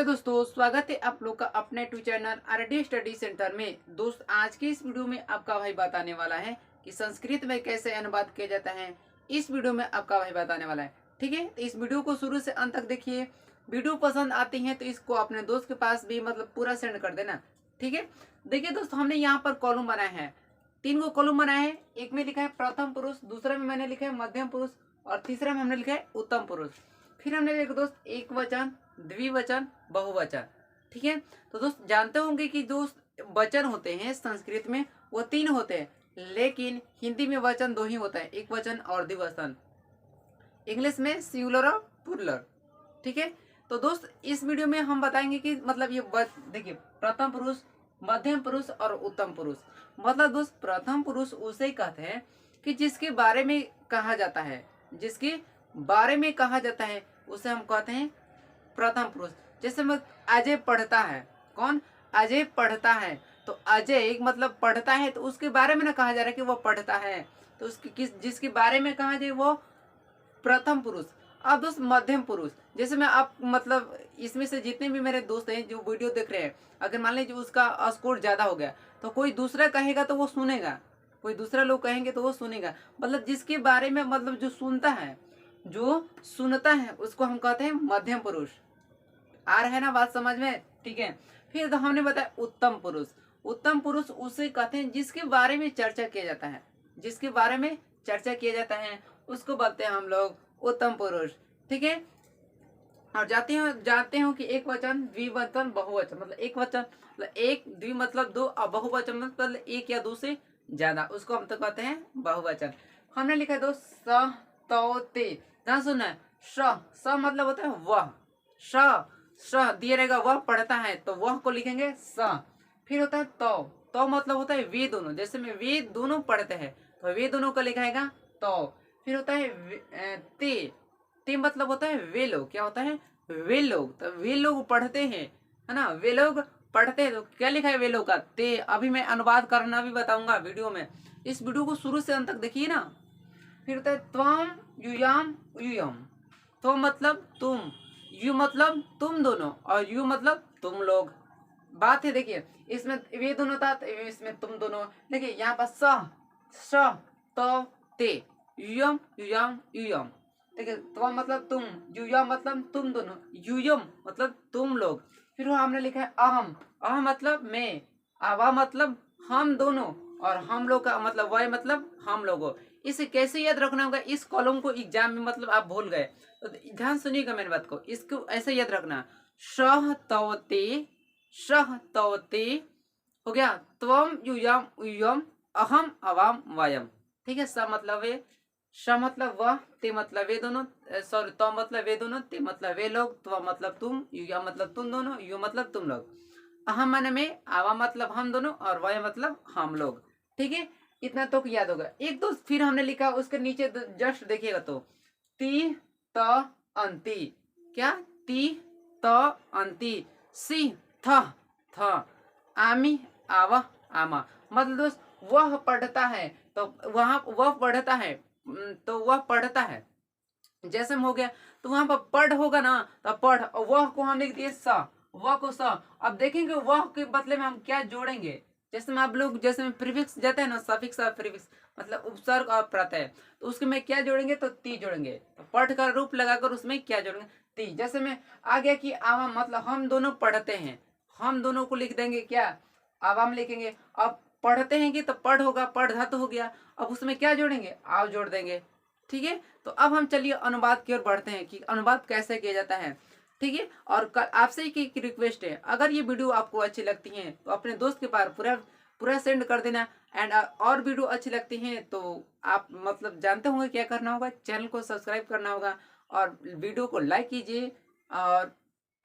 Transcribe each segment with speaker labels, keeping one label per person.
Speaker 1: Hello दोस्तों, स्वागत है आप लोग का अपने YouTube channel RD study centre में। दोस्त आज की इस वीडियो में आपका भाई बताने वाला है कि संस्कृत में कैसे अनुवाद किया जाता है। इस वीडियो में आपका भाई बताने वाला है, ठीक है। तो इस वीडियो को शुरू से अंत तक देखिए। वीडियो पसंद आती है तो इसको अपने दोस्त के पास भी पूरा सेंड कर देना, ठीक है। देखिए दोस्तों, हमने यहाँ पर कॉलम बनाए हैं, 3 गो कॉलम बनाए हैं। एक में लिखा है प्रथम पुरुष, दूसरे में मैंने लिखा है मध्यम पुरुष और तीसरे में हमने लिखा है उत्तम पुरुष। फिर हमने लिखा दोस्त एक वचन, द्विवचन, बहुवचन, ठीक है। तो दोस्त जानते होंगे कि दोस्त वचन होते हैं संस्कृत में वो 3 होते हैं, लेकिन हिंदी में वचन 2 ही होता है, एक वचन और द्विवचन। इंग्लिश में सिंगुलर और प्लूरल, ठीक है। तो दोस्त इस वीडियो में हम बताएंगे कि ये देखिए प्रथम पुरुष, मध्यम पुरुष और उत्तम पुरुष। दोस्त प्रथम पुरुष उसे कहते हैं कि जिसके बारे में कहा जाता है, जिसके बारे में कहा जाता है उसे हम कहते हैं प्रथम पुरुष। जैसे अजय पढ़ता है, कौन? अजय पढ़ता है। तो अजय पढ़ता है, तो उसके बारे में ना कहा जा रहा है कि वो पढ़ता है, तो उसके जिसके बारे में कहा जाए वो प्रथम पुरुष। अब दोस्त मध्यम पुरुष, जैसे मैं आप इसमें से जितने भी मेरे दोस्त हैं जो वीडियो देख रहे हैं, अगर मान लीजिए उसका स्कोर ज्यादा हो गया तो कोई दूसरा कहेगा तो वो सुनेगा, कोई दूसरा लोग कहेंगे तो वो सुनेगा। जिसके बारे में जो सुनता है, जो सुनता है उसको हम कहते हैं मध्यम पुरुष। आ रहा है ना बात समझ में? ठीक है। फिर तो हमने बताया उत्तम पुरुष। उत्तम पुरुष उसे कहते हैं जिसके बारे में चर्चा किया जाता है, जिसके बारे में चर्चा किया जाता है उसको बोलते हैं हम लोग उत्तम पुरुष, ठीक है। और जानते हो कि एक वचन, द्विवचन, बहुवचन एक वचन एक, द्वि दो और बहुवचन एक या दो से ज्यादा, उसको हम तो कहते हैं बहुवचन। हमने लिखा है दो स तो ते, ध्यान सुनना है। स होता है वह, स दिया रहेगा वह पढ़ता है तो वह को लिखेंगे स। फिर होता है तो होता है वे दोनों, जैसे में वे दोनों पढ़ते हैं तो वे दोनों को लिखाएगा तो। फिर होता है ते होता है वे लोग, क्या होता है? वे लोग, तो वे लोग पढ़ते हैं, है ना, वे लोग पढ़ते हैं तो क्या लिखा है वे लोग का? ते। अभी मैं अनुवाद करना भी बताऊंगा वीडियो में, इस वीडियो को शुरू से अंत तक देखिए ना। फिर होता है त्वम युयाम युयम। तो तुम, यू तुम दोनों और यू तुम लोग। बात है देखिए, इसमें वे दोनों था तो इसमें तुम दोनों। देखिए यहाँ पर स तो ते, युयम युयाम युयम। देखिए त्वम तुम, युयम तुम दोनों, युयम तुम लोग। फिर वो हमने लिखा है अहम, अहम मैं, आवा हम दोनों, और हम लोग का वह हम लोगों। इसे कैसे याद रखना होगा? इस कॉलम को एग्जाम में आप भूल गए तो ध्यान सुनिएगा मेरी बात को, इसको ऐसे याद रखना। शह तवते हो गया, त्वम युयम युयम, अहम अवाम वयम, ठीक है। स है, श वह, ते वे दोनों, सॉरी तो वे दोनों, ते वे लोग, त्व तुम, युया तुम दोनों, यू तुम लोग। अहम माने में, आवा हम दोनों और वह हम लोग, ठीक है। इतना तो याद होगा। एक दो फिर हमने लिखा उसके नीचे जस्ट देखिएगा तो ती त अंति, क्या? ती त अंति, सी थ आमी आवा आमा। दोस्त वह पढ़ता है तो वहां वह पढ़ता है, तो वह पढ़ता है जैसे में हो गया, तो वहां पर पढ़ होगा ना तो पढ़, और वह को हम लिख दिए स, वह को स। अब देखेंगे वह के बदले में हम क्या जोड़ेंगे। जैसे में आप लोग जैसे में प्रीफिक्स जाते हैं ना, सफिक्स और प्रीफिक्स उपसर्ग और प्रत्यय, तो उसके में क्या जोड़ेंगे? तो ती जोड़ेंगे। तो पढ़ का रूप लगाकर उसमें क्या जोड़ेंगे? ती। जैसे में आ गया कि आवाम हम दोनों पढ़ते हैं, हम दोनों को लिख देंगे क्या? आवाम लिखेंगे। अब पढ़ते हैं कि तो पढ़ होगा, पढ़ धातु हो गया, अब उसमें क्या जोड़ेंगे? आव जोड़ देंगे, ठीक है। तो अब हम चलिए अनुवाद की ओर बढ़ते हैं कि अनुवाद कैसे किया जाता है, ठीक है। और आपसे ही एक रिक्वेस्ट है, अगर ये वीडियो आपको अच्छी लगती है तो अपने दोस्त के पास पूरा सेंड कर देना। एंड और वीडियो अच्छी लगती है तो आप जानते होंगे क्या करना होगा, चैनल को सब्सक्राइब करना होगा और वीडियो को लाइक कीजिए। और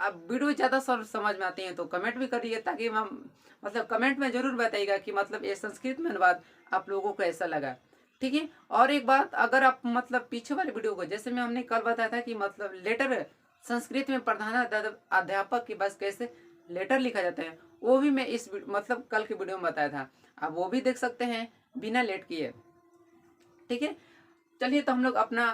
Speaker 1: अब वीडियो ज़्यादा समझ में आती है तो कमेंट भी करिए, ताकि हम कमेंट में जरूर बताइएगा कि ये संस्कृत में अनुवाद आप लोगों को कैसा लगा, ठीक है। और एक बात, अगर आप पीछे वाले वीडियो को, जैसे में हमने कल बताया था कि लेटर संस्कृत में प्रधानाध्यापक के पास कैसे लेटर लिखा जाता है, वो भी मैं इस कल के वीडियो में बताया था, आप वो भी देख सकते हैं बिना लेट किए, ठीक है। चलिए तो हम लोग अपना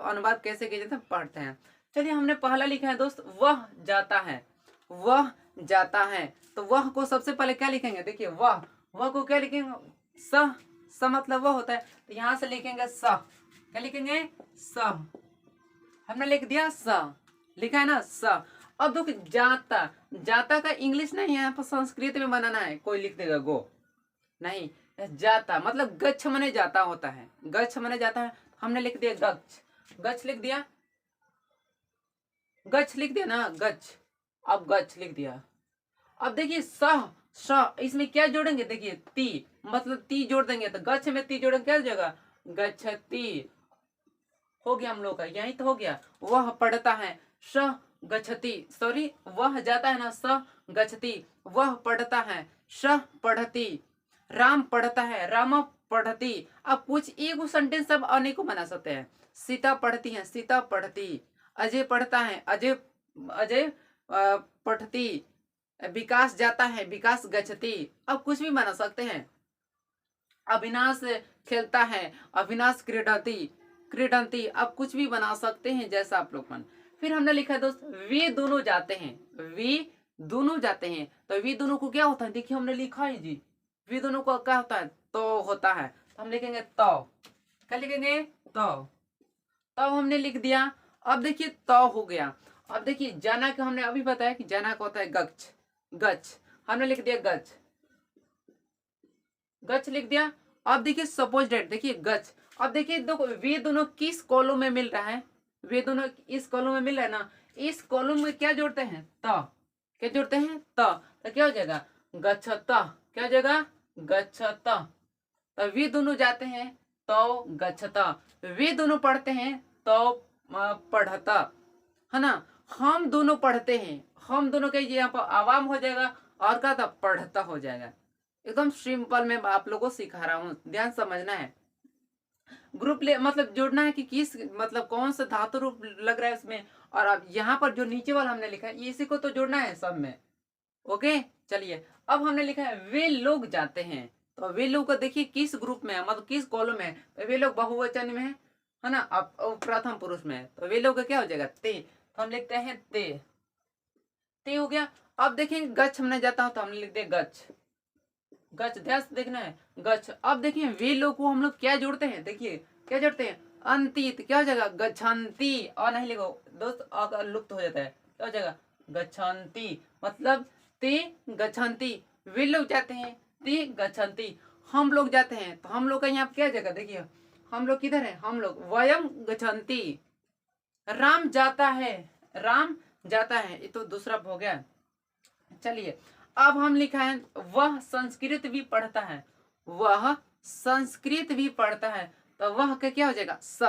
Speaker 1: अनुवाद कैसे किया जाता है पढ़ते हैं। चलिए हमने पहला लिखा है दोस्त, वह जाता है। वह जाता है। तो वह को सबसे पहले क्या लिखेंगे, देखिए वह को क्या लिखेंगे, स मतलब वह होता है, तो यहाँ से लिखेंगे स, क्या लिखेंगे, स। हमने लिख दिया स, लिखा है ना स। अब देखो जाता, जाता का इंग्लिश नहीं है, यहाँ पर संस्कृत में बनाना है। कोई लिख देगा गो, नहीं, जाता मतलब गच्छ मने जाता होता है, गच्छ मने जाता है। हमने लिख दिया गच्छ, गच्छ लिख दिया, गच्छ लिख दिया ना, गच्छ। अब गच्छ लिख दिया। अब देखिए स, इसमें क्या जोड़ेंगे, देखिए ती, मतलब ती जोड़ देंगे, तो गच्छ में ती जोड़ेंगे, क्या हो जाएगा, गच्छति। हो गया हम लोग का, यही तो हो गया। वह पढ़ता है, स गच्छति, सॉरी वह जाता है ना, स गच्छति, वह पढ़ता है, स पढ़ती। राम पढ़ता है, राम पढ़ती। अब कुछ एक सेंटेंस सब अनेकों बना सकते हैं। सीता पढ़ती है, सीता पढ़ती। अजय पढ़ता है, अजय अजय पढ़ती। विकास जाता है, विकास गच्छति। अब कुछ भी बना सकते हैं। अविनाश खेलता है, अविनाश क्रीडती, क्रीडंती। अब कुछ भी बना सकते हैं जैसा आप लोग मन। फिर हमने लिखा है दोस्त, वे दोनों जाते हैं, वे दोनों जाते हैं। तो वे दोनों को क्या होता है, देखिए हमने लिखा है जी, वे दोनों को क्या होता है, तो होता है। तो हम लिखेंगे तो, क्या लिखेंगे, तो हमने लिख दिया। अब देखिए तो हो गया। अब देखिए जाना का हमने अभी बताया कि जाना का होता है गच्छ, गच्छ हमने लिख दिया गच्छ, गच्छ लिख दिया। अब देखिए सपोज डेट, देखिए गच्छ। अब देखिए देखो वे दोनों किस कॉलम में मिल रहा है, वे दोनों इस कॉलम में मिल रहा है ना, इस कॉलम में क्या जोड़ते हैं, त, क्या जोड़ते हैं, तो क्या हो जाएगा, गच्छत, क्या हो जाएगा, गच्छत। तो वे दोनों जाते हैं, तो गच्छता। वे दोनों पढ़ते हैं, तो पढ़ता, है ना। हम दोनों पढ़ते हैं, हम दोनों के यहाँ पर आवाम हो जाएगा, और क्या था, पढ़ता हो जाएगा। एकदम सिंपल में आप लोगों को सिखा रहा हूँ, ध्यान समझना है। ग्रुप ले मतलब जोड़ना है कि किस मतलब कौन सा धातु रूप लग रहा है उसमें। और अब यहाँ पर जो नीचे वाला हमने लिखा है इसी को तो जोड़ना है सब में। ओके चलिए, अब हमने लिखा है वे लोग जाते हैं। तो वे लोग को देखिए किस ग्रुप में है, मतलब किस कॉलम में है। तो वे लोग बहुवचन में है ना, अब प्रथम पुरुष में है। तो वे लोग का क्या हो जाएगा, ते। तो हम लिखते हैं ते हो गया। अब देखेंगे गच्छ हमने जाता हूं, तो हमने लिख दिया गच्छ, गच्छ, ध्यान से देखना है, गच्छ। अब देखिए वे लोग को हम लोग क्या जोड़ते हैं, देखिए क्या जोड़ते हैं, अंतित, क्या हो जाएगा, गच्छन्ति। और नहीं लिखो दोस्त, अगर लुप्त हो जाता है, क्या हो जाएगा, गच्छन्ति। मतलब ते गच्छन्ति, वे लोग जाते हैं, ते गच्छन्ति। हम लोग जाते हैं, तो हम लोग का यहाँ क्या जगह, देखिए हम लोग किधर है, हम लोग वयम गच्छन्ति। राम जाता है, राम जाता है, ये तो दूसरा हो गया। चलिए अब हम लिखा है वह संस्कृत भी पढ़ता है, वह संस्कृत भी पढ़ता है। तो वह का क्या हो जाएगा, स।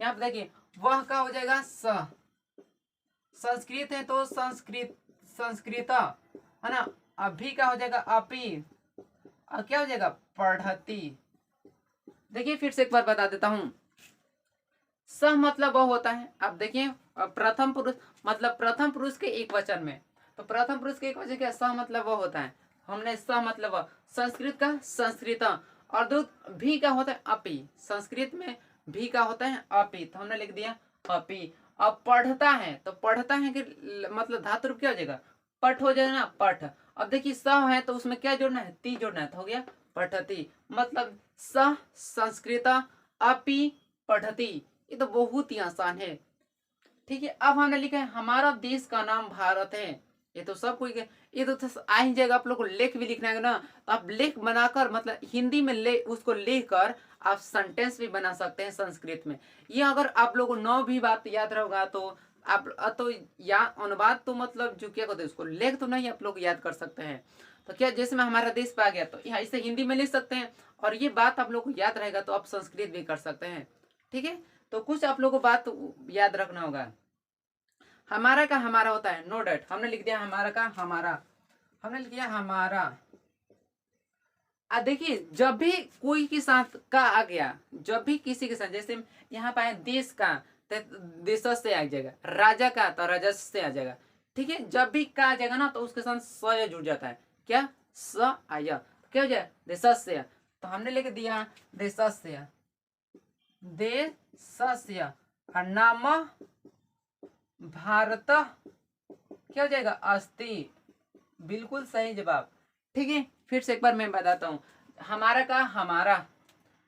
Speaker 1: यहाँ पे देखिए वह का हो जाएगा स, संस्कृत है तो संस्कृत, संस्कृत है ना। अभी का हो जाएगा अपी, और क्या हो जाएगा, पढ़ती। देखिए फिर से एक बार बता देता हूं, स मतलब वह होता है। अब देखिए प्रथम पुरुष, मतलब प्रथम पुरुष के एक वचन में, तो प्रथम पुरुष के एक वचन क्या, स मतलब वह होता है। हमने स मतलब वह, संस्कृत का संस्कृत, और दो भी का होता है अपि, संस्कृत में भी का होता है अपि। तो हमने लिख दिया अपि। अब पढ़ता है, तो पढ़ता है कि मतलब धातु रूप क्या हो जाएगा, पठ हो जाएगा ना, पठ। अब देखिए स है तो उसमें क्या जोड़ना है, ती जोड़ना है, तो हो गया पठती। मतलब स संस्कृत अपि पढ़ती। ये तो बहुत ही आसान है। ठीक है, अब हमने लिखा है हमारा देश का नाम भारत है। ये तो सब कोई, ये तो आ ही जाएगा। आप लोग को लेख भी लिखना है ना, तो आप लेख बनाकर मतलब हिंदी में ले उसको लेकर आप सेंटेंस भी बना सकते हैं संस्कृत में। ये अगर आप लोगों को 9 भी बात याद रहेगा तो आप तो या अनुवाद तो मतलब जो क्या कहते हैं उसको, लेख तो नहीं आप लोग याद कर सकते हैं। तो क्या जैसे में हमारा देश पे आ गया, तो यहाँ इसे हिंदी में लिख सकते हैं, और ये बात आप लोग को याद रहेगा तो आप संस्कृत भी कर सकते हैं। ठीक है, तो कुछ आप लोगों को बात याद रखना होगा। हमारा का हमारा होता है, नो डाउट। हमने लिख दिया हमारा का हमारा, हमने लिख दिया हमारा। देखिए जब भी कोई के साथ का आ गया, जब भी किसी के साथ, जैसे यहाँ पे आया देश का, तो देश से आ जाएगा, राजा का तो राजस से आ जाएगा। ठीक है, जब भी का आ जाएगा ना तो उसके साथ स जुड़ जाता है, क्या स आया, क्या हो जाए, देशस्य। तो हमने लिख दिया देशस्य, देशस्य, और नाम भारत क्या हो जाएगा? अस्थि। बिल्कुल सही जवाब। ठीक है, फिर से एक बार मैं बताता हूँ। हमारा का हमारा,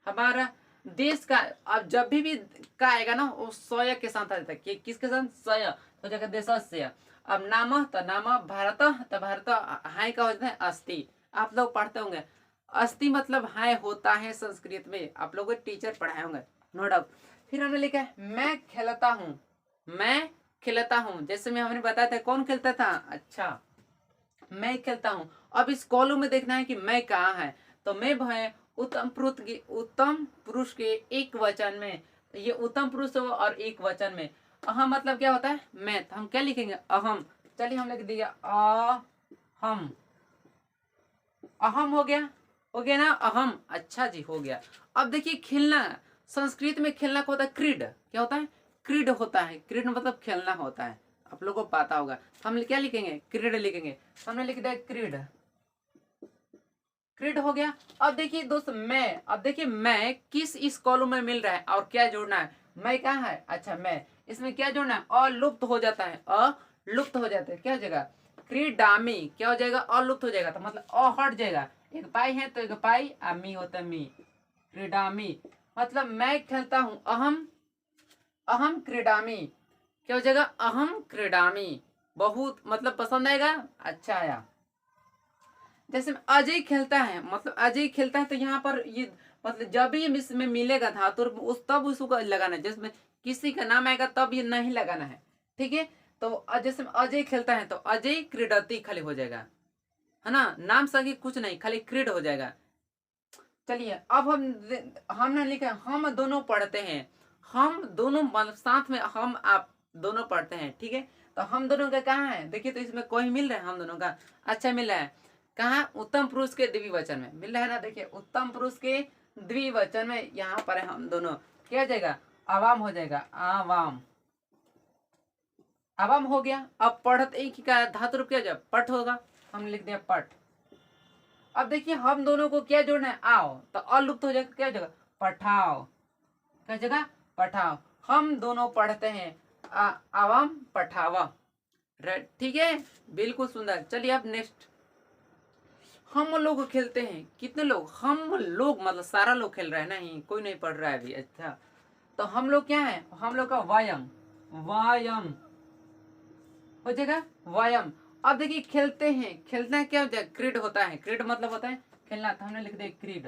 Speaker 1: हमारा देश का, अब जब भी का आएगा ना वो सय के साथ आ जाता है। किसके साथ? सय, तो जगह देशस्य। अब नाम तो नाम, भारत तो भारत, हाय का होता है अस्थि। आप लोग पढ़ते होंगे अस्थि मतलब हाय होता है संस्कृत में, आप लोगों को टीचर पढ़ाए होंगे, नो डाउट। फिर हमने लिखा है मैं खेलता हूँ, मैं खेलता हूँ। जैसे मैं हमने बताया था कौन खेलता था, अच्छा मैं खेलता हूँ। अब इस कॉलम में देखना है कि मैं कहाँ है, तो मैं है उत्तम पुरुष के एक वचन में, ये उत्तम पुरुष हो और एक वचन में। अहम मतलब क्या होता है? मैं, तो हम क्या लिखेंगे? अहम। चलिए हम लिख दिया अहम। अहम हो गया ना अहम, अच्छा जी हो गया। अब देखिए खेलना, संस्कृत में खेलना को होता है क्रीड। क्या होता है? क्रीड होता है। क्रीड मतलब खेलना होता है, आप लोगों को पता होगा। तो हम क्या लिखेंगे? क्रीड लिखेंगे। तो हमने लिख दिया क्रीड, क्रीड हो गया। अब देखिए दोस्त मैं, अब देखिए मैं किस इस कॉलम में मिल रहा है और क्या जोड़ना है? मैं कहाँ है? अच्छा मैं, इसमें क्या जोड़ना है? अलुप्त हो जाता है, अलुप्त हो जाता है। क्या हो जाएगा? क्रीडामी। क्या हो जाएगा? अलुप्त हो जाएगा, तो मतलब अ हट जाएगा। एक पाई है तो एक पाई, मी होता है मी। क्रीडामी मतलब मैं खेलता हूँ, अहम, अहम क्रीडामी। क्या हो जाएगा? अहम क्रीडामी। बहुत मतलब पसंद आएगा, अच्छा आया। जैसे अजय खेलता है, मतलब अजय खेलता है, तो यहाँ पर ये मतलब जब भी इसमें मिलेगा धातु उस तब उसको लगाना है। जिसमें किसी का नाम आएगा तब ये नहीं लगाना है, ठीक है। तो जैसे अजय खेलता है तो अजय क्रीडती खाली हो जाएगा, है ना, नाम सही कुछ नहीं, खाली क्रीड हो जाएगा। चलिए अब हमने लिखा हम दोनों पढ़ते हैं, हम दोनों मतलब साथ में हम आप दोनों पढ़ते हैं, ठीक है। तो हम दोनों का कहाँ है? देखिए तो इसमें कोई मिल रहा है हम दोनों का? अच्छा मिल रहा है। कहाँ? उत्तम पुरुष के द्विवचन में मिल रहा है ना। देखिए उत्तम पुरुष के द्विवचन में यहाँ पर है हम दोनों। क्या हो जाएगा? आवाम हो जाएगा, आवाम। आवाम हो गया। अब पढ़त एक ही का धातु रूप क्या हो जाएगा? पट होगा, हम लिख दिया पट। अब देखिए हम दोनों को क्या जोड़ना है? आओ, तो अलुप्त हो जाएगा, क्या जगह? पठाओ। क्या जगह? पठाओ। हम दोनों पढ़ते हैं, आवाम पठावा। ठीक है, बिल्कुल सुंदर। चलिए अब नेक्स्ट, हम लोग खेलते हैं। कितने लोग? हम लोग मतलब सारा लोग खेल रहे हैं, नहीं कोई नहीं पढ़ रहा है अभी, अच्छा। तो हम लोग क्या है? हम लोग का व्यायाम, व्यायाम हो जाएगा, व्यायाम। अब देखिए खेलते हैं, खेलना क्या होता है? क्रीड होता है, क्रीड मतलब होता है खेलना, तो हमने लिख दिया क्रीड,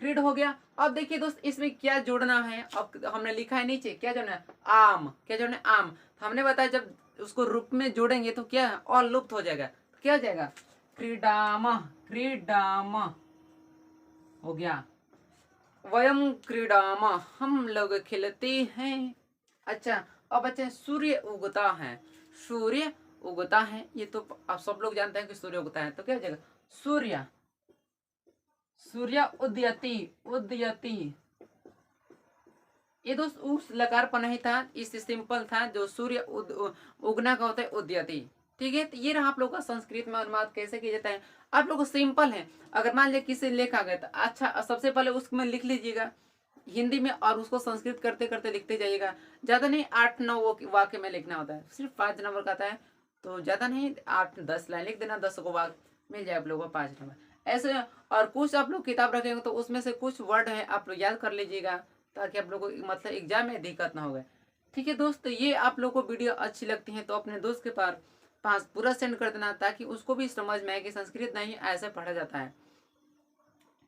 Speaker 1: क्रीड हो गया। अब देखिए दोस्त इसमें क्या जोड़ना है? अब हमने लिखा है नीचे, क्या जोड़ना है? आम। क्या जोड़ना है? आम। तो हमने बताया जब उसको रूप में जोड़ेंगे तो क्या है? और लुप्त हो जाएगा, तो क्या हो जाएगा? क्रीडाम, क्रीडाम हो गया। वयम क्रीडाम, हम लोग खेलते हैं। अच्छा अब बच्चे सूर्य उगता है, सूर्य उगता है, ये तो आप सब लोग जानते हैं कि सूर्य उगता है, तो क्या हो जाएगा? सूर्य, सूर्य उदयति, उदयति। ये दोस्त उस लकार पर नहीं था, इस सिंपल था जो सूर्य उगना का होता है उदयति, ठीक है। तो ये रहा आप लोग का संस्कृत में अनुवाद कैसे किया जाता है। आप लोग को सिंपल है, अगर मान लिया किसी लेख आ गया तो अच्छा सबसे पहले उसमें लिख लीजिएगा हिंदी में और उसको संस्कृत करते करते लिखते जाइएगा। ज्यादा नहीं 8-9 वाक्य में लिखना होता है, सिर्फ 5 नंबर का आता है, तो ज्यादा नहीं 8-10 लाइन लिख देना, 10 को वाक्य मिल जाए आप लोगों को 5 नंबर ऐसे। और कुछ आप लोग किताब रखेंगे तो उसमें से कुछ वर्ड है आप लोग याद कर लीजिएगा, ताकि आप लोग को मतलब एग्जाम में दिक्कत ना होगा। ठीक है दोस्त, ये आप लोग को वीडियो अच्छी लगती है तो अपने दोस्त के पास पूरा सेंड कर देना, ताकि उसको भी समझ में आए कि संस्कृत नहीं ऐसे पढ़ा जाता है,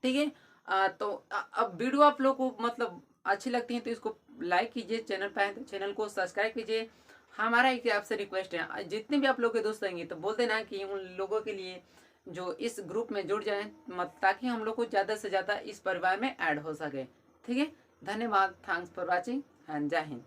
Speaker 1: ठीक है। तो अब वीडियो आप लोग को मतलब अच्छी लगती है तो इसको लाइक कीजिए, चैनल पे आए तो चैनल को सब्सक्राइब कीजिए। हमारा एक आपसे रिक्वेस्ट है, जितने भी आप लोग के दोस्त रहेंगे तो बोल देना कि उन लोगों के लिए जो इस ग्रुप में जुड़ जाए, ताकि हम लोग को ज़्यादा से ज़्यादा इस परिवार में ऐड हो सके, ठीक है। धन्यवाद, थैंक्स फॉर वॉचिंग एंड जय हिंद।